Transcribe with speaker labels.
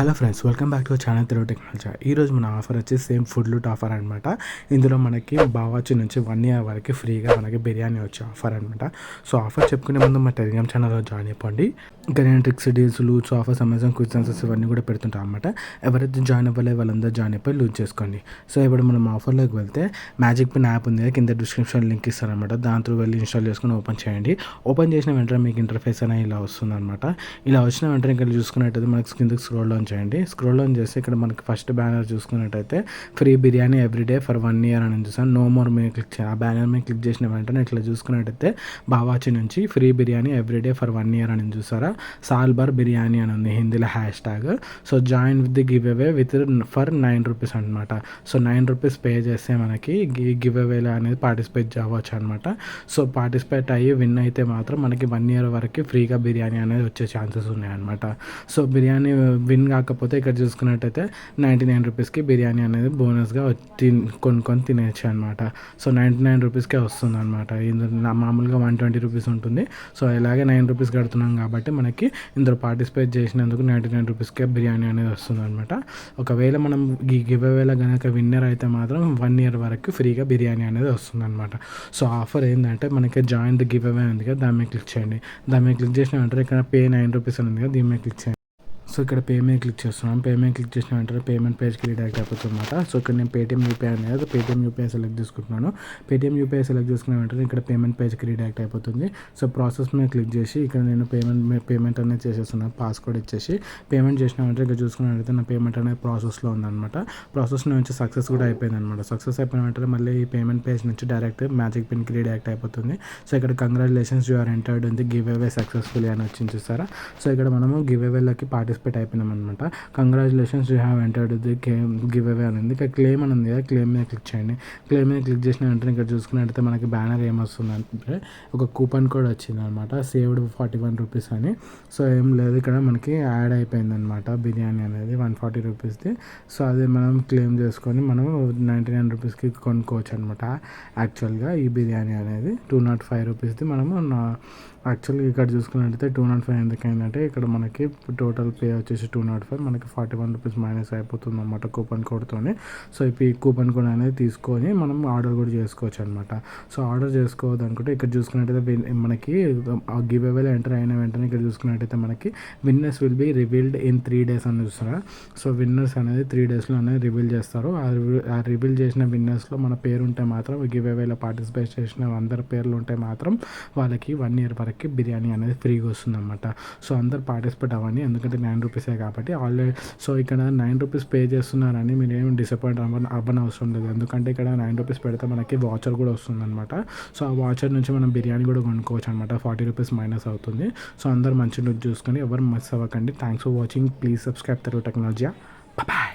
Speaker 1: Hello friends, welcome back to channel Telugu technology. ఈరోజు మన offer వచ్చి సేమ్ ఫుడ్ లూట్ ఆఫర్ అనమాట. ఇందులో మనకి బావాచి నుంచి 1 ఇయర్ వరకు ఫ్రీగా మనకి బిర్యానీ వచ్చే ఆఫర్ అనమాట. సో ఆఫర్ చెప్పుకునే ముందు మా టెలిగ్రామ్ ఛానల్లో జాయిన్ అయిపోండి. ఇంకా నేను tricks, deals, loots, offers, Amazon quiz answers ఇవన్నీ కూడా పెడుతుంటాం అనమాట. ఎవరైతే జాయిన్ అవ్వలే వాళ్ళందరూ జాయిన్ అయిపోయి లూట్ చేసుకోండి. సో ఇప్పుడు మనం ఆఫర్లోకి వెళ్తే మ్యాజిక్ పిన్ యాప్ ఉంది, కింద డిస్క్రిప్షన్ లింక్ ఇస్తారనమాట. దాంతో వెళ్ళి ఇన్స్టాల్ చేసుకుని ఓపెన్ చేయండి. ఓపెన్ చేసిన వెంటనే మీకు ఇంటర్ఫేస్ అనేది ఇలా వస్తుంది అనమాట. ఇలా వచ్చిన వెంటనే ఇక్కడ చూసుకున్నట్టయితే మనకి కిందకి స్క్రోల్ డౌన్ చేయండి. స్క్రోల్ డౌన్ చేస్తే ఇక్కడ మనకి ఫస్ట్ బ్యానర్ చూసుకున్నట్టయితే free biryani everyday for 1 year అని చూసాను. నో మోర్ మీద క్లిక్ చేయాలి. ఆ బ్యానర్ మీద క్లిక్ చేసిన వెంటనే ఇట్లా చూసుకున్నట్టయితే బావాచి నుంచి free biryani everyday for 1 year అని చూసారా. సాల్బార్ బిర్యానీ అని ఉంది హిందీలో hash tag. So join with the give away with for 9 rupees అనమాట. సో 9 రూపీస్ పే చేస్తే మనకి గివ్ అవేలో అనేది పార్టిసిపేట్ అవ్వచ్చు అనమాట. సో పార్టిసిపేట్ అయ్యి విన్ అయితే మాత్రం మనకి 1 ఇయర్ వరకు ఫ్రీగా బిర్యానీ అనేది వచ్చే ఛాన్సెస్ ఉన్నాయన్నమాట. సో బిర్యానీ విన్ కాకపోతే ఇక్కడ చూసుకున్నట్టయితే 99 రూపీస్కి బిర్యానీ అనేది బోనస్గా కొనుక్కొని తినేయచ్చు అనమాట. సో 99 రూపీస్కే వస్తుంది అనమాట. ఇందులో మామూలుగా 120 రూపీస్ ఉంటుంది. సో ఇలాగే 9 రూపీస్ కడుతున్నాం కాబట్టి మనకి ఇందులో పార్టిసిపేట్ చేసినందుకు 99 రూపీస్కే బిర్యానీ అనేది వస్తుంది అనమాట. ఒకవేళ మనం ఈ గివ్ అవేలో కనుక విన్నర్ అయితే మాత్రం 1 ఇయర్ వరకు ఫ్రీగా బిర్యానీ అనేది వస్తుంది అనమాట. సో ఆఫర్ ఏంటంటే మనకి జాయిన్ ది గివ్ అవే ఉంది కదా, దాని మీద క్లిక్ చేయండి. దాని మీద క్లిక్ చేసిన వెంటనే ఇక్కడ పే 9 రూపీస్ అని ఉంది కదా, దీని మీద క్లిక్ చేయండి. సో ఇక్కడ పేమెంట్ క్లిక్ చేస్తున్నాం. పేమెంట్ క్లిక్ చేసిన వెంటనే పేమెంట్ పేజ్కి రీడైరెక్ట్ అయిపోతుంది అనమాట. సో ఇక్కడ నేను పేటీఎం యూపీఐ అనేది పేటీఎం యూపీఐ సెలెక్ట్ చేసుకుంటున్నాను. పేటీఎం యూపీఐ సెలెక్ట్ చేసుకున్న వెంటనే ఇక్కడ పేమెంట్ పేజ్కి రీడైరెక్ట్ అయిపోతుంది. సో ప్రాసెస్ మీద క్లిక్ చేసి ఇక్కడ నేను పేమెంట్ అనేది చేసేస్తున్నాను. పాస్వర్డ్ ఇచ్చేసి పేమెంట్ చేసిన వెంటనే ఇక్కడ చూసుకున్నట్లయితే నా పేమెంట్ అనేది ప్రాసెస్లో ఉందన్నమాట. ప్రాసెస్ నుంచి సక్సెస్ కూడా అయిపోయింది అనమాట. సక్సెస్ అయిపోయిన వెంటనే మళ్ళీ ఈ పేమెంట్ పేజ్ నుంచి డైరెక్ట్ మ్యాజిక్ పిన్కి రీడైరెక్ట్ అయిపోతుంది. సో ఇక్కడ congratulations you are entered in the give away successfully అని వచ్చింది చూసారా. సో ఇక్కడ మనము గివ్ అవేలోకి పార్టిసిపేట్ అయిపోయినాం అనమాట. Congratulations you have entered the give అవే అని ఉంది. ఇక్కడ క్లెయిమ్ అని ఉంది కదా, క్లెయిమ్ మీద క్లిక్ చేయండి. క్లెయిమ్ మీద క్లిక్ చేసిన వెంటనే ఇక్కడ చూసుకున్నట్టయితే మనకి బ్యానర్ ఏమొస్తుంది అంటే ఒక కూపన్ కోడ్ వచ్చింది అనమాట, సేవ్డ్ 41 రూపీస్ అని. సో ఏం లేదు, ఇక్కడ మనకి యాడ్ అయిపోయింది అనమాట బిర్యానీ అనేది 140 రూపీస్ది. సో అది మనం క్లెయిమ్ చేసుకొని మనం 99 రూపీస్కి కొనుక్కోవచ్చు అనమాట. యాక్చువల్గా ఈ బిర్యానీ అనేది 205 రూపీస్ది మనము యాక్చువల్గా ఇక్కడ చూసుకున్నట్టయితే 205 ఎందుకైందంటే ఇక్కడ మనకి టోటల్ పే వచ్చేసి 205, మనకి 41 రూపీస్ మైనస్ అయిపోతుంది అనమాట కూపన్ కోడ్తోని. సో ఇప్పుడు ఈ కూపన్ కోడ్ అనేది తీసుకొని మనం ఆర్డర్ కూడా చేసుకోవచ్చు అనమాట. సో ఆర్డర్ చేసుకోవద్దు అనుకుంటే ఇక్కడ చూసుకున్నట్టయితే మనకి గివ్ అవేలో ఎంటర్ అయిన వెంటనే ఇక్కడ చూసుకున్నట్టయితే మనకి winners will be revealed in 3 days అని చూస్తారా. సో విన్నర్స్ అనేది 3 daysలో అనేది రివీల్ చేస్తారు. ఆ రివీల్ చేసిన విన్నర్స్లో మన పేరు ఉంటే మాత్రం గివ్ అవేలో పార్టిసిపేట్ చేసిన అందరి పేర్లు ఉంటే మాత్రం వాళ్ళకి 1 ఇయర్ వరకు బిర్యానీ అనేది ఫ్రీగా వస్తుంది అనమాట. సో అందరు పార్టిసిపేట్ అవ్వండి, ఎందుకంటే 9 రూపీసే కాబట్టి. ఆల్రెడీ సో ఇక్కడ 9 రూపీస్ పే చేస్తున్నారని మీరు ఏమి డిసప్పాయింట్ అవ్వనవసరం లేదు, ఎందుకంటే ఇక్కడ 9 రూపీస్ పెడితే మనకి వాచర్ కూడా వస్తుంది అనమాట. సో ఆ వాచర్ నుంచి మనం బిర్యానీ కూడా కొనుక్కోవచ్చు అనమాట. 40 రూపీస్ మైనస్ అవుతుంది. సో అందరు మంచి చూసుకొని ఎవరు మిస్ అవ్వకండి. Thanks for watching. Please subscribe Telugu technology. Bye.